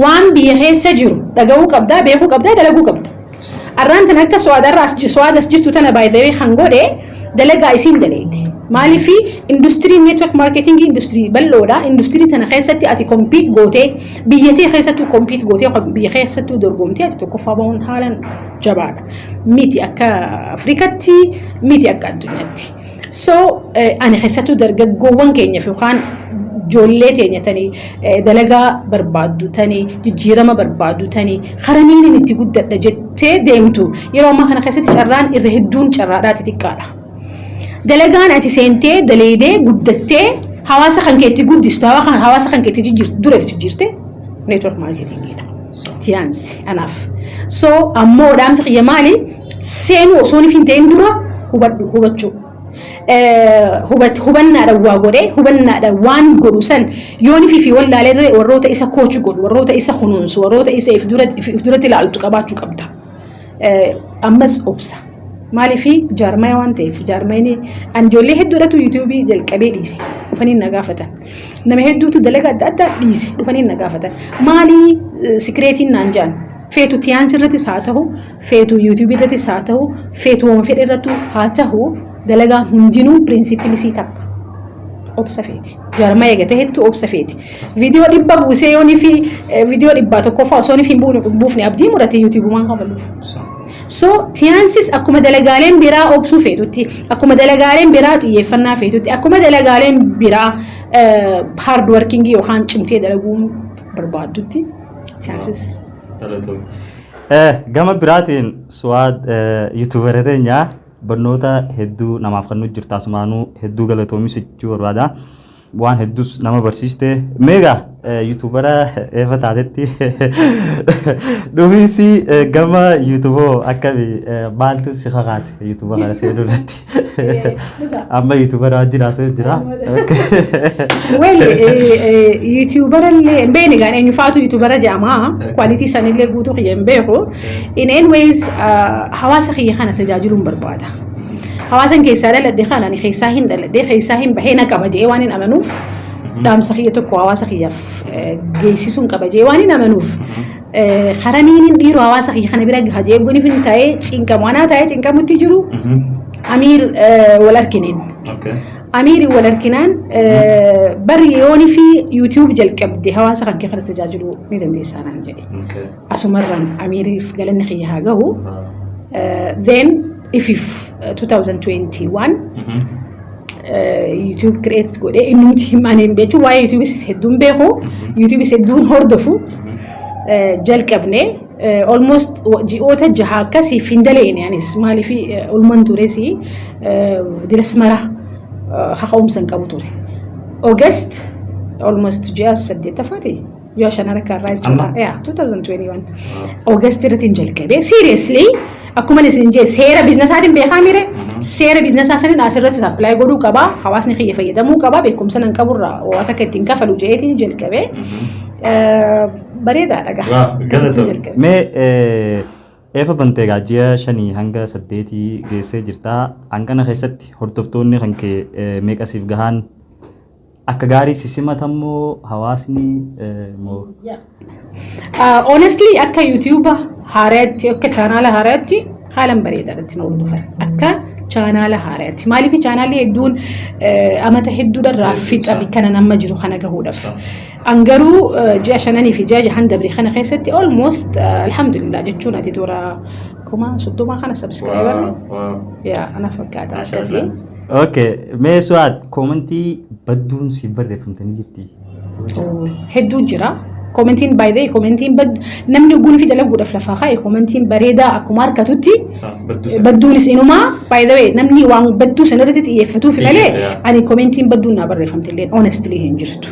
waan biyya keessa jiru dhagahuu qabdaa beekuu qabdaa dalaguu qabda. Arraan tan akka so'aadas jirtu tana baay'ee kan godhe dalagaa isiin daleete. Maaliif industirii network marketing industirii bal'oodha. Industirii tana keessatti ati kompiit gootee biyyattii keessattuu kompiit gootee biyya keessattuu dorgomtee ati tokkoffaa bahuun haalaan jabaadha. Miti akka Afrikaatti miti akka addunyaatti. So ani keessattuu dargaggoowwan keenyaaf yookaan ijoollee teenyatanii dalagaa barbaaddu tanii jijjiirama barbaaddu tanii haramiin itti guddadha jettee deemtu yeroo ammaa kana keessatti carraan irra hedduun carraadhaa xixiqqaadha. Dalagaan ati seentee daleedee guddattee hawaasa kan keetti guddistu hawaasa kan keetti dura jijjiirte network marketingidha. tiyaansi anaaf. So ammoo dhaamsa kiyya maali seenuu osoo ni finteen dura hubachuu. Hubannaadhaan waa godhee hubannaadhaan waan godhu san yooni fi wallaalee warroota isa koochuu godhu warroota isa kunuunsu warroota isa if duratti ilaaltu qabaachuu qabda. Ammas obsa. Maaliifi jaarmaya waan ta'eef jaarmayni anjoollee hedduudhatu yuutuubii jalqabee dhiise dhufanii na gaafatan. Nama hedduutu dalagaa adda addaa dhiise dhufanii na gaafatan. Maalii sikireetiin naan jaan feetu tiyaansi irrattis haa ta'u feetu yuutuubii irrattis haa ta'u feetu waan fedhe irrattu haa ta'u dalagaan hundinuu pirinsippilisii takka. Obsa feeti. Jaarmaya eegate hedduu obsa feeti. Viidiyoo dhibba buusee yoonii fi viidiyoo dhibbaa tokkoffaa osoo ni fi buufne abdii murate yuutuubumaan qabaluuf. So tiyaansis akkuma dalagaaleen biraa obsuu feetutti akkuma dalagaaleen biraa xiyyeeffannaa feetutti akkuma dalagaaleen biraa hard working yookaan cimtee dalaguu barbaaddutti tiyaansis. Gama biraatiin Suwaad yuutuubara teenya barnoota hedduu namaaf kan nuti jirtu asumaanuu hedduu galatoomisachuu barbaada. Waan hedduus nama barsiiste meegaa yuutuubara eefa taatetti dhufiinsi gama yuutuuboo akkami maaltu si kakaase yuutuuba kana seenuu irratti amma yuutuubara wajjin haasa'uuf jira. Yuutuubara illee hin beekne gaan eenyufaatu yuutuubara jedhama kwaalitii sanillee guutuu kiyya hin beeku. In anyways hawaasa kiyya kana tajaajiluun barbaada. Hawaasan keessaa dhaladhee kana ani keessaa hin dhaladhee keessaa hin bahee na qaba jedhee waan hin amanuuf dhaamsa kiyya tokko hawaasa kiyyaaf geessisuun qaba jedhee waan hin amanuuf haramiin dhiiroo hawaasa kiyya kana bira gaha jedhee goniif hin taa'ee cinqamu anaa taa'ee cinqamutti jiru amiir wal arkineen. Amiir wal arkinaan bari yoonii fi yuutuub jalqabde hawaasa kan kee kana tajaajiluu ni dandeessaa naan jedhe. Asumarraan amiiriif galanni kiyya haa gahu. Then if 2021 YouTube creates godhe innumti maaniin beechu waa'ee YouTube hedduun beeku YouTube hedduun hordofu jalqabne almost ji'oota jaha akkasiif hin daleene anis maaliif ulman turesi dilasmara haqaumsan qabu ture August almost ji'a 8 faati ji'a 5 karraa jechuudha 2021 August irratti jalqabe seriously akkuma isin jee seera biizinasaatiin beekaa mire seera biizinaasaa sanin asirratti apply godhuu qaba hawaasni kiyya fayyadamuu qaba beekumsa nan qaburraa waan akka ittiin kafalu jeetiin jalqabe bareedaadha gaa. Mee eefa bantee ji'a 5 hanga 8 geessee jirta hangana keessatti hordoftoonni kan kee meeqasiif gahaan akka gaarii sisimatamoo hawaasni moo? Honestly akka YouTuber haaraatti akka chaanaala haaraatti haalan bareedaadhaatti na hordofan akka chaanaala haaraatti maaliif chaanaalli hedduun amata hedduudhaan fixa bikkana nama jiru kana gahuudhaaf angaruu ji'a 5 fi ji'a 6 dabri kana keessatti almost alhamdulillah jechuun ati toora kuma 30 kana subscriber yaa ana fakkaata akkasii. Okay, mee Suwaad koomentii badduun si barreeffamtanii jirti. Hedduu jira. Commenting by the commenting bad namni guun fi dalaguudhaaf lafaa ka'e commenting bareedaa akkuma harkatutti badduunis inuma by the way namni waan badduu sanarratti xiyyeeffatuuf malee ani commenting badduun na barreeffamte illee honestly hin jirtu.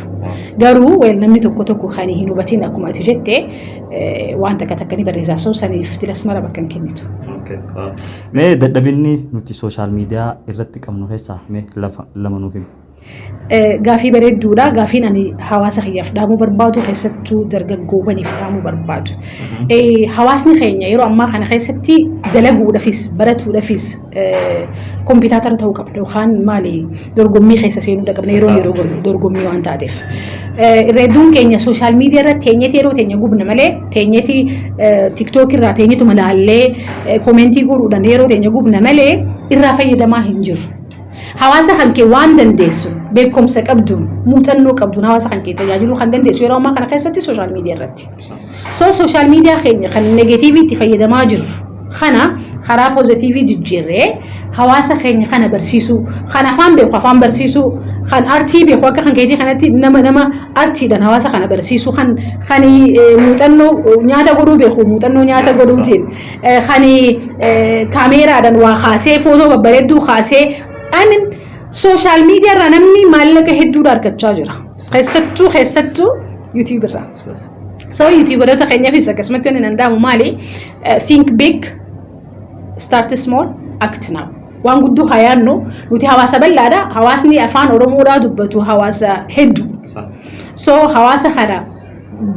Garuu weel namni tokko kan hin hubatiin akkuma ati jette waan takka ni barreessaa soo saniif dilasmara bakka hin kennitu. Mee dadhabinni nuti sooshaal miidiyaa irratti qabnu keessaa mee lama nuuf himi. Gaafii bareedduudha gaafiin ani hawaasa kiyyaaf dhaamuu barbaadu keessattuu dargaggoowwaniif dhaamuu barbaadu. Hawaasni keenya yeroo ammaa kana keessatti dalaguudhaafis baratuudhaafis kompiitaatara ta'uu qabna yookaan maali dorgommii keessa seenuu qabna yeroo dorgommii waan taateef. Irreedduun keenya sooshaal miidiyaa irratti teenyeti yeroo teenya gubna malee teenyeti tiktook irraa teenyetu malaallee koomentii godhuudhaan yeroo teenya gubna malee irraa fayyadamaa hin jiru. Hawaasa kan kee waan dandeessu beekumsa qabdu muuxannoo qabdu hawaasa kan kee tajaajiluu kan dandeessu yeroo ammaa kana keessatti sooshaal miidiyaa irratti. So sooshaal miidiyaa keenya kan negatiivii itti fayyadamaa jiru kana karaa poozitiivii jijjiirree hawaasa keenya kana barsiisuu kan afaan beeku afaan barsiisuu kan artii beeku akka kan keetii kanatti nama artiidhaan hawaasa kana barsiisuu kan muuxannoo nyaata godhuu beeku muuxannoo nyaata godhuutiin kan kaameeraadhaan waa kaasee footoo babbareedduu kaasee social media irraa namni maallaqa hedduudha argachaa jira. Keessattuu YouTube irraa. So YouTuberoota keenyaafis akkasumatti waan hin danda'amu maali? Think big, start small, act now. Waan guddoo haa yaadnu nuti hawaasa bal'aadha. Hawaasni afaan Oromoodhaa dubbatu hawaasa hedduu. So hawaasa kana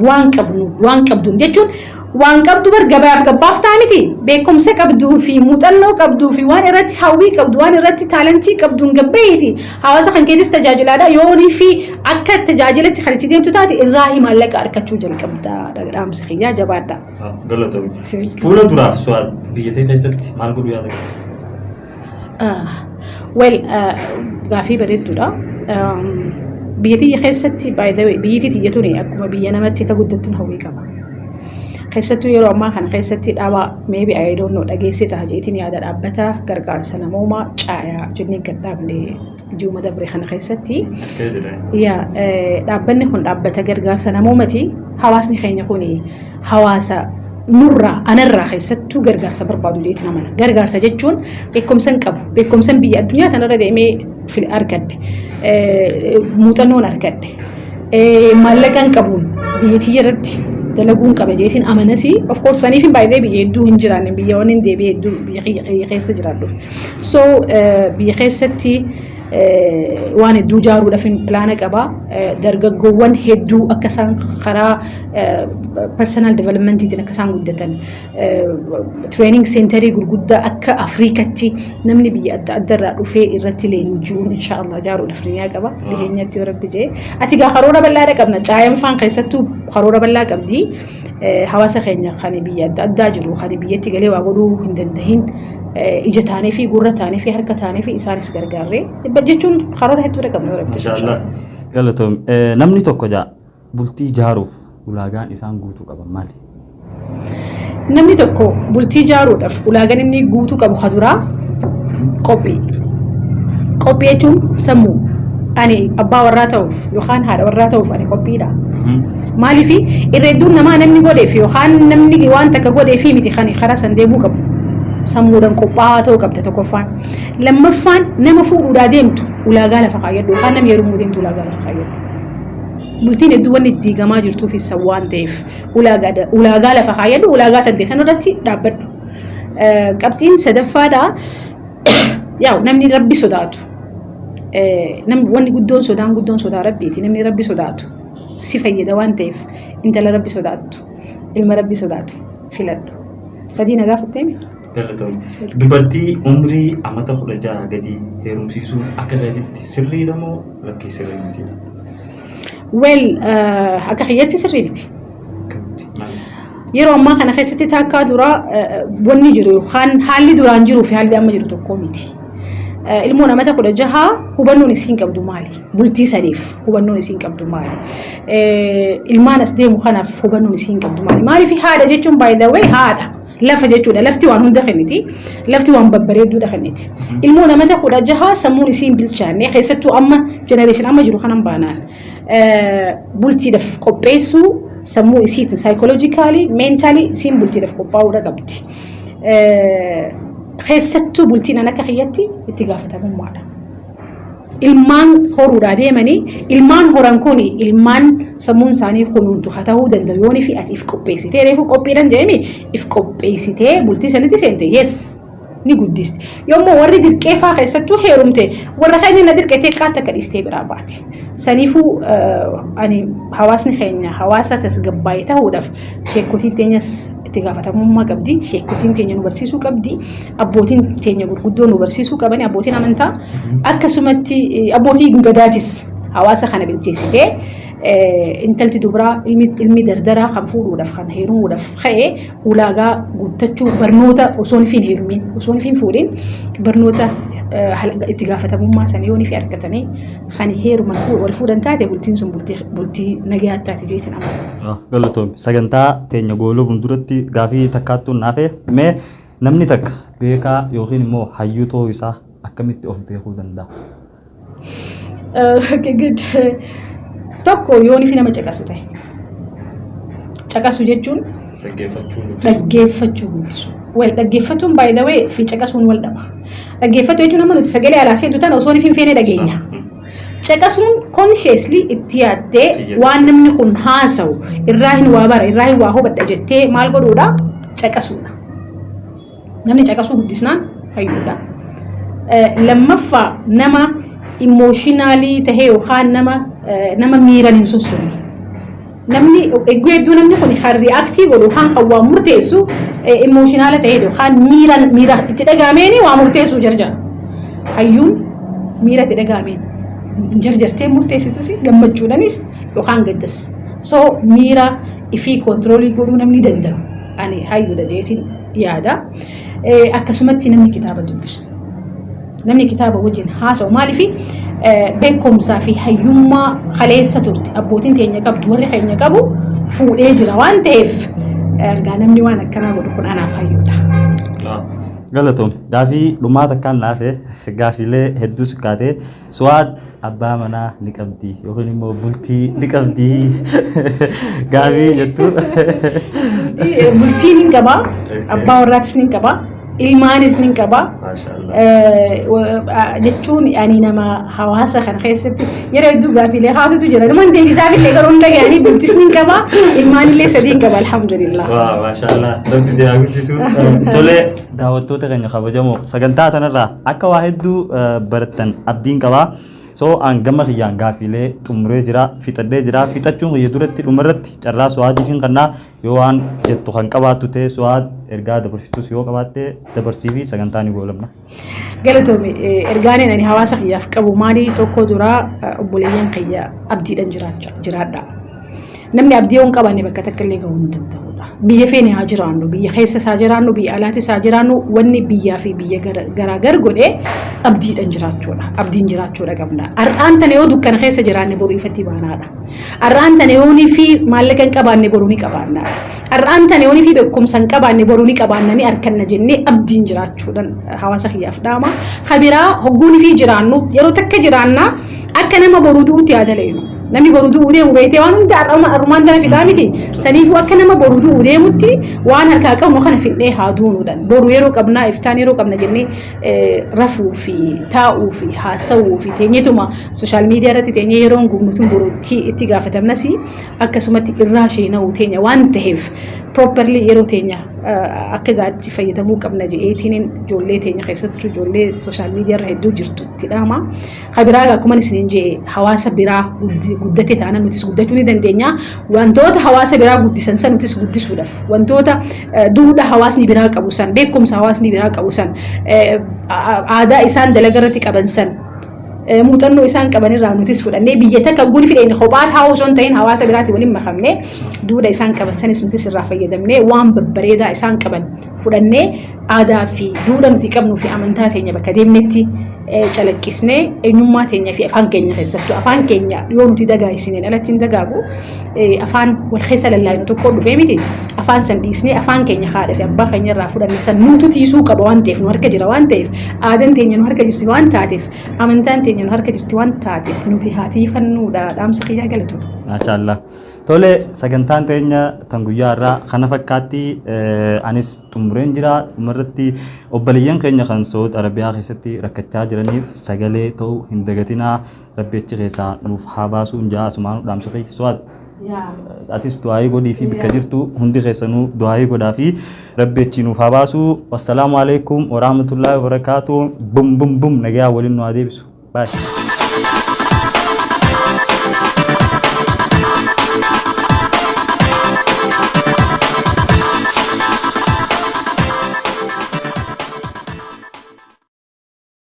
waan qabduun jechuun waan qabdu bar gabaaf ta'a miti. Beekumsa qabduu fi muuxannoo qabduu fi waan irratti hawwii qabdu waan irratti taalentii qabduun gabbeeti. Hawaasa kan keessis tajaajilaadha. Yoonii fi akka tajaajilatti kan itti deemtu taate irraa maallaqa argachuu jalqabda. Dhaamsi xiyyaa jabaadha. Galatoomii. Fuula duraaf su'aad biyyattii keessatti maal godhu yaada? Well, gaafii bareedduudha. Biyyattii keessatti by the way biyyattii tiyyatuun akkuma biyya namatti akka guddattuun hawwii qaba. Keessattuu yeroo ammaa kana keessatti dhaaba maybe I don't know dhageessita jeetiin yaada dhaabbata gargaarsa namoomaa caayaa jennee gad dhaabne ji'uma dabre kana keessatti. Dhaabbanni kun dhaabbata gargaarsa namoomaati. Hawaasni keenya kun hawaasa nurraa anarraa keessattuu gargaarsa barbaadu jeetiin amana. Gargaarsa jechuun beekumsan qabu. Beekumsan biyya addunyaa tanarra deemee argadde. Muuxannoon argadde. Maallaqaan qabuun biyyattii irratti dalaguun qaba jeetiin amanasi. Of course saniif hin baay'ee biyya hedduu hin jiraanne biyya waan hin deebi'e hedduu biyya keessa jiraadhuuf. So biyya keessatti waan hedduu ijaaruudhaaf pilaana qaba. Dargaggoowwan hedduu akka isaan karaa personal developmentiitiin akka isaan guddatan training centerii gurguddaa akka Afrikatti namni biyya adda addaarraa dhufee irratti leenji'uun inshaallah ijaaruudhaaf niyaa qaba. Dhiheenyatti yoo rabbi jee. Ati gaa karoora bal'aadha qabna. Caayaan faan keessattuu karoora bal'aa qabdi. Hawaasa keenya kan biyya adda addaa jiru kan biyyatti galee waa godhuu hin dandahin. Ija taanee fi gurra taanee fi harka taanee fi isaanis gargaarree jechuun karoora hedduudha qabna yoo rabbi. Inshaallah. Galatoom. Namni tokko bultii ijaaruuf ulaagaan isaan guutuu qaban maali? Namni tokko bultii ijaaruudhaaf ulaagaan inni guutuu qabu kaduraa qophii. Qophii jechuun sammuu. Ani abbaa warraa ta'uuf yookaan haadha warraa ta'uuf ani qophiidha. Maaliif irreedduun namaa namni godheef yookaan namni waan takka godheef miti kan karaa san deemuu qabu. Sammuudhaan qophaa'aa ta'uu qabda tokkoffaan. Lammaffaan nama fuudhuudhaa deemtu ulaagaa lafa kaayyadhu yookaan nama yeroo deemtu ulaagaa lafa kaayyadhu. Bultiin hedduu wanni itti diigamaa jirtuuf isa waan ta'eef ulaagaa lafa kaayyadhu ulaagaa tan teessan irratti dhaabbadhu. Qabxiin sadaffaadhaa namni rabbi sodaatu. Wanni guddoon sodaa rabbiiti namni rabbi sodaatu si fayyada waan ta'eef intala rabbi sodaattu ilma rabbi sodaatu filadhu. Sadii nagaa fatteemi. Dubartii umrii amata 16 gadi heerumsiisuun akka gaditti sirriidha moo rakkoo sirrii miti? Well, akka hiyyatti sirrii miti. Yeroo ammaa kana keessatti takkaa dura wanni jiru yookaan haalli duraan jiruu fi haalli amma jiru tokko miti. Ilmoon amata 16 hubannoon isiin qabdu maali? Bultii saniif hubannoon isiin qabdu maali? Ilmaan as deemu kanaaf hubannoon isiin qabdu maali? Maaliif haadha jechuun by the way haadha. Lafa jechuudha. Lafti waan hunda kenniti. Lafti waan babbareedduudha kenniti. Ilmoon amata 16 sammuun isiin bilchaanne keessattuu amma generation amma jiru kanan baanaan bultiidhaaf qopheessuu sammuu isiitiin psychologically mentally isiin bultiidhaaf qophaa'uudha qabdi. Keessattuu bultiin akka hiyyatti itti gaafatamummaadha. Ilmaan horuudhaa deemanii ilmaan horan kun ilmaan sammuun isaanii kunuuntu haa ta'uu danda'u yoonii fi ati if qopheessitee reefu qophiidhaan jedhami if qopheessitee bultii sanitti seente yes ni guddisti. Yommuu warri dirqeeffaa keessattuu heerumte warra keenya na dirqeetee qaata akka dhiistee biraa baati. Saniifuu ani hawaasni keenya hawaasa tasgabbaa'ee ta'uudhaaf sheekotiin teenyas itti gaafatamummaa qabdi. Sheekotiin teenya nu barsiisuu qabdi. Abbootiin teenya gurguddoo nu barsiisuu qabani. Abbootiin amantaa akkasumatti abbootiin gadaatis hawaasa kana bilcheessitee intalti dubraa ilmi dardaraa kan fuudhuudhaaf kan heerumuudhaaf ka'ee ulaagaa guuttachuu barnoota osoon fi heerumiin osoon fi fuudhin barnoota itti gaafatamummaa sana yoonii fi argatanii kan heeruman wal fuudhan taate bultiin sun bultii nagaa taate jeetiin amma. Galatoom sagantaa teenya gooluu duratti gaafii takkaattuun naafee mee namni takka beekaa yookiin immoo hayyuu ta'uu isaa akkamitti of beekuu danda'a? Good. Tokko yoonii fi nama caqasu ta'e. Caqasu jechuun dhaggeeffachuu guddisu. Well, dhaggeeffatuun by the way fi caqasuun wal dhaba. Dhaggeeffatu jechuun amma nuti sagalee alaa seentu tana osoo hin feenee dhageenya. caqasuun consciously itti yaaddee waan namni kun haasawu irraa hin waa bara irraa hin waa hubadha jettee maal godhuudha caqasuudha. Namni caqasuu guddisnaan hayyuudha. Lammaffaa nama emotionally tahee yookaan nama miiraan hin sussunne. Namni eeguu hedduu namni kun kan reactii godhu yookaan kan waa murteessu emotional ta'ee yookaan miira itti dhagaameen waa murteessu jarjara. Hayyuun miira itti dhagaameen jarjartee murteessitus gammachuudhaanis yookaan gaddas. So miira ifii kontiroolii godhuu namni danda'u. Ani hayyuudha jeetiin yaada. Akkasumatti namni kitaaba dubbisu. Namni kitaaba wajjin haasa'u maaliifi beekumsaa fi hayyummaa kaleessa turte abbootiin teenya qabdu warri keenya qabu fuudhee jira waan ta'eef namni waan akkanaa godhu kun anaaf hayyuudha. Galatoom gaafii dhumaata kan laafee gaafiilee hedduu sukkaatee su'aad abbaa manaa ni qabdi yookiin immoo bultii ni qabdi gaafii jettu. Bultii ni qaba abbaa warraatis ni qaba. Ilmaanis ni qaba. Jechuun ani nama hawaasa kana keessatti yeroo hedduu gaafiilee haatutu jira. Namoonni deebisaaf illee garuu hin dhaga'anii bultis ni qaba. Ilmaan illee sadii qaba alhamdulillah. Maashaallah. Dubbisee haa guddisu. Tolee daawwattoota keenya kabajamoo sagantaa kanarraa akka waa hedduu barattan abdiin qabaa. So an gama kiyyaan gaafiilee xumuree jira fixadhee jira fixachuun kiyya duratti dhumarratti carraa su'aadiifin kannaa yoo waan jettu kan qabaattu ta'e su'aad ergaa dabarsitus yoo qabaatte dabarsii fi sagantaa ni goolamna. Galatoome ergaaniin ani hawaasa kiyyaaf qabu maalii tokko duraa obboleeyyan kiyya abdiidhaan jiraadha. Namni abdii yoo hin qabaanne bakka takka illee gahuu hin danda'udha. Biyya feene haa jiraannu, biyya keessa isaa jiraannu, biyya alaatis haa jiraannu, wanni biyyaa fi biyya garagar godhee abdiidhaan jiraachuudha. Abdiin jiraachuudha qabna. Har'aan tana yoo dukkana keessa jiraanne boruu ifatti baanaadha. Har'aan tana yoo ni fi maallaqa hin qabaanne boruu ni qabaannaadha. Har'aan tana yoo ni fi beekumsa hin qabaanne boruu ni qabaannani harkanna jennee abdiin jiraachuudhaan hawaasa kiyyaaf dhaama. Kabiraa hogguu ni fi jiraannu yeroo takka jiraannaa akka nama boruu du'uutti yaada leenu. Namni boruu du'uu deemu beektee waan hunda armaan tana fidaa miti. Saniifuu akka nama boruu du'uu deemutti waan harkaa qabnu kana fidhee haa duunuudhaan. Boruu yeroo qabnaa iftaan yeroo qabna jennee rafuu fi taa'uu fi haasawuu fi teenyetuma sooshaal miidiyaa irratti teenyee yeroo gubnutuun boruutti itti gaafatamnas akkasumatti irraa sheena'uu teenya waan ta'eef properly yeroo teenya akka gaariitti fayyadamuu qabna je'eetiin ijoollee teenya keessattuu ijoollee sooshaal miidiyaa irra hedduu jirtu itti dhaama. Kabiraa akkuma isiniin jedhe hawaasa biraa guddate taanaan nutis guddachuu ni dandeenya. Wantoota hawaasa biraa guddisan san nutis guddisuudhaaf wantoota duudhaa hawaasni biraa qabu san beekumsa hawaasni biraa qabu san aadaa isaan dalagaa irratti qaban san muuxannoo isaan qaban irraa nutis fudhannee biyya takka guuni fidheen kophaa taa'uu osoo hin ta'in hawaasa biraatti waliin makamnee duudhaa isaan qaban sanis nutis irraa fayyadamnee waan babbareedaa isaan qaban fudhannee aadaa fi duudhaa nuti qabnuu fi amantaa teenya bakka deemnetti calaqqisnee eenyummaa teenya fi afaan keenya keessattuu afaan keenya yoo nuti dagaagsineen alatti hin dagaagu afaan wal keessa lallaafinu tokko dhufee miti afaan san dhiisnee afaan keenya haadha fi abbaa keenya irraa fudhannee san nutu tiisuu qaba waan ta'eef nu harka jira waan ta'eef aadaan teenya nu harka jirti waan taateef amantaan teenya nu harka jirti waan taateef nuti haa tiifannuudha dhaamsa kiyyaa galatu. Maashaallah. Tole sagantaan teenya tan guyyaa irraa kana fakkaatti anis xumureen jira dhumarratti obboleeyyan keenya kan Saudi Arabiyaa keessatti rakkachaa jiraniif sagalee ta'uu hin dagatinaa rabbichi keessaa nuuf haa baasuu jaa asumaan dhaamsa kee Suwaad atis du'aayii godhii fi bakka jirtu hundi keessanuu du'aayii godhaa fi rabbichi nuuf haa baasuu. Wassalaamu alaikum wa rahmatullahi wa barakaatuh. Bum bum bum nagaa waliin nu haa deebisu. Bye.